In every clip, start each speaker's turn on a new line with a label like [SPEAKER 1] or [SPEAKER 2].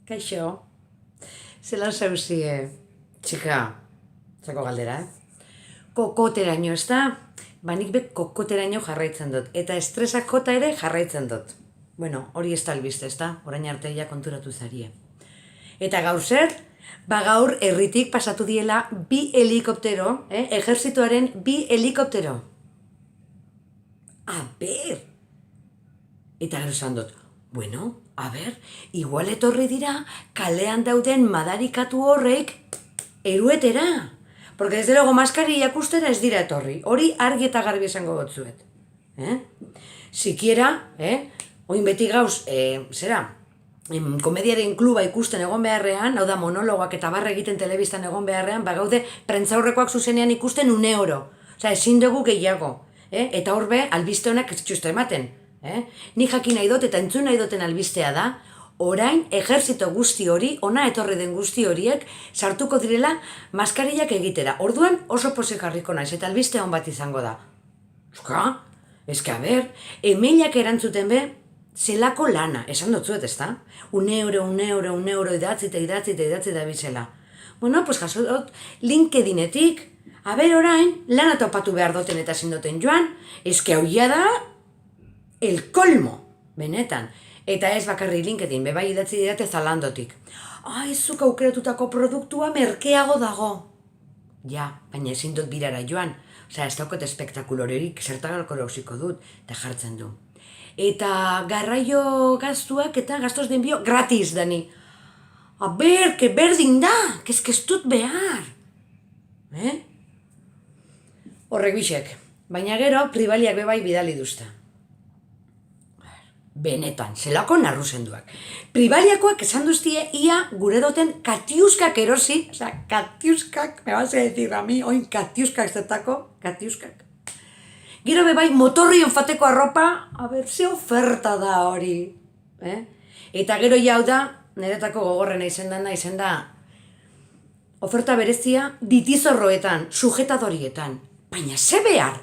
[SPEAKER 1] Kaixo, zelan zauzie, txika, zako galdera, Kokoteraino, ez da? Nik be kokoteraino jarraitzen dut, eta estresak jota ere jarraitzen dut. Bueno, hori ez da albiste, ez da? Orain arte ja konturatu zarie. Eta gaur zer? Gaur herritik pasatu diela 2 helikoptero, ejerzituaren 2 helikoptero. A ber! Eta gero esan dut, bueno, a ber, igual etorri dira kalean dauden madarikatu horrek eruetera. Porque desde luego maskari jakustera ez dira etorri. Hori argi eta garbi esango gotzuet. Sikiera, oin beti gauz, komediaren kluba ikusten egon beharrean, hau da monologoak eta barra egiten telebistan egon beharrean, gaude prentzaurrekoak zuzenean ikusten 1 euro. Osa, ezin dugu gehiago. Eta horbe, albiste honak ez txusta ematen. Ni jakin nahi dut eta entzun nahi duten albistea da, orain ejerzito guzti hori, ona etorri den guzti horiek, sartuko direla maskarillak egitera. Orduan oso pozik jarriko naiz, eta albiste hon bat izango da. Euska, eske a ber, emailak erantzuten be, zelako lana, esan dutzuet, ez da? 1 euro, idatzi da bizela. Bueno, pues jaso dut, LinkedInetik, a ber orain, lana topatu behar duten eta zindoten joan, eske hauia da, el colmo, benetan. Eta ez bakarri LinkedIn, bebai idatzi didate Zalandotik. Ez zuk aukeratutako produktua merkeago dago. Ja, baina ezin dut birara joan. Osea, ez daukot espektakulorerik, zertagalko lausiko dut, eta jartzen du. Eta garraio gaztuak eta gastos de envío gratis dani. A ber, que berdin da, que ez dut behar. Horrek bisek, baina gero pribaliak bebai bidali duzta. Benetan, zelako narruzenduak. Pribaliakoak esan duztie ia gure doten katiuskak erosi, osea, katiuskak, me vas a decir a mi, oin katiuskak zetako, katiuskak. Gero bebai motorrion fateko arropa, a ber, ze oferta da hori. Eta gero jau da, niretako gogorrena izen da, oferta berezia ditizorroetan, sujetadorietan. Baina ze behar,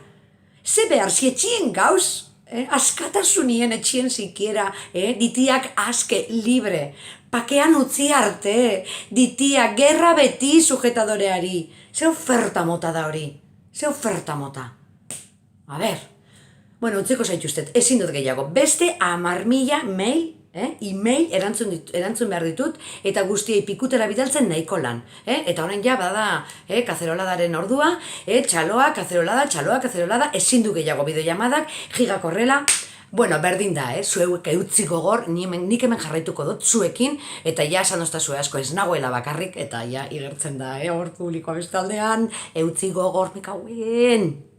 [SPEAKER 1] zietxien gauz, askatasunien etxien sikiera, ditiak aske libre, pakean utzi arte, ditiak gerra beti sujetadoreari. Ze oferta mota da hori, ze oferta mota. A ber, bueno, utziko zaituztet, ezin dut gehiago, beste 10.000 mail, email erantzun behar ditut, eta guztiei pikutera bidaltzen nahiko lan. Eta orain ja, bada, kazeroladaren ordua, txaloa, kazerolada, ezin du gehiago bideollamadak, gigak horrela. Bueno, berdin da, zuek eutzi gogor, nik hemen jarraituko dut zuekin, eta ja esan oztazue asko ez nagoela bakarrik, eta ja igertzen da, hor publikoa bestaldean, eutzi gogor, mekauen.